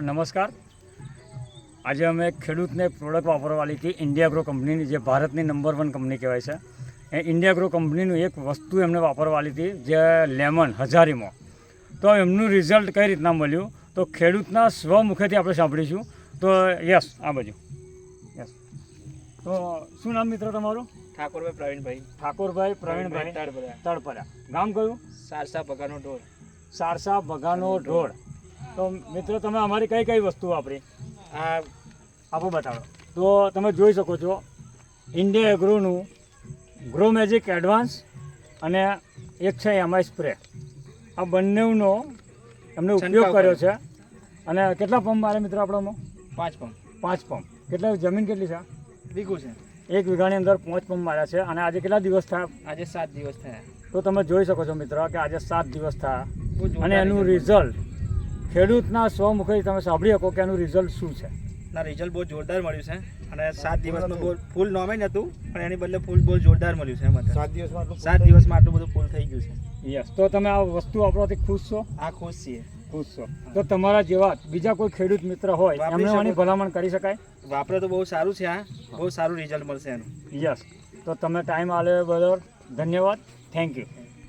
નમસ્કાર. આજે અમે ખેડૂતને પ્રોડક્ટ વાપરવાલી હતી ઇન્ડિયાગ્રો કંપનીની, જે ભારતની નંબર 1 કંપની કહેવાય છે. એ ઇન્ડિયાગ્રો કંપનીનું એક વસ્તુ એમને વાપરવાલી હતી, જે લેમન હજારીમાં. તો એમનું રિઝલ્ટ કઈ રીતના મળ્યું તો ખેડૂતના સ્વમુખેથી આપણે સાંભળીશું. તો યસ, આ બાજુ યસ. તો શું નામ મિત્ર તમારું? ઠાકોરભાઈ પ્રવીણભાઈ. ઠાકોરભાઈ પ્રવીણભાઈ તળપરા. ગામ કયું? સારસા બગાનો ઢોળ. સારસા બગાનો ઢોળ. તો મિત્રો તમે અમારી કઈ કઈ વસ્તુ વાપરી આ આપો બતાડો. તો તમે જોઈ શકો છો ઇન્ડિયા એગ્રોનું ગ્રો મેજિક એડવાન્સ અને એક છે એમઆઈ સ્પ્રે. આ બંનેનો એમને ઉપયોગ કર્યો છે. અને કેટલા પંપ મારે મિત્રો આપણામાં? 5 પંપ. 5 પંપ. કેટલા જમીન કેટલી છે? વીઘું છે. 1 વીઘાની અંદર 5 પંપ માર્યા છે. અને આજે કેટલા દિવસ થયા? આજે 7 દિવસ થયા. તો તમે જોઈ શકો છો મિત્રો કે આજે 7 દિવસ થયા બહુ જોરદાર અને એનું રિઝલ્ટ ખેડૂતના સ્વમુખેથી તમે સાંભળી શકો કે એનું રિઝલ્ટ શું છે. ના, રિઝલ્ટ બહુ જોરદાર મળ્યું છે. અને 7 દિવસમાં બહુ ફૂલ નોમે નહોતું, પણ એની બદલે ફૂલ બહુ જોરદાર મળ્યું છે. એમાં 7 દિવસમાં આટલું બધું ફૂલ થઈ ગયું છે. યસ. તો તમે આ વસ્તુ વાપરવાથી ખુશ છો? આ ખુશ છીએ. ખુશ છો. તો તમારા જેવા બીજા કોઈ ખેડૂત મિત્ર હોય વાપરી એમને શકો. આની ભલામણ કરી શકાય? વાપરે તો બહુ સારું છે. આ બહુ સારું રિઝલ્ટ મળશે એનું. યસ. તો તમે ટાઈમ આલ્યો બદલ ધન્યવાદ. Thank you.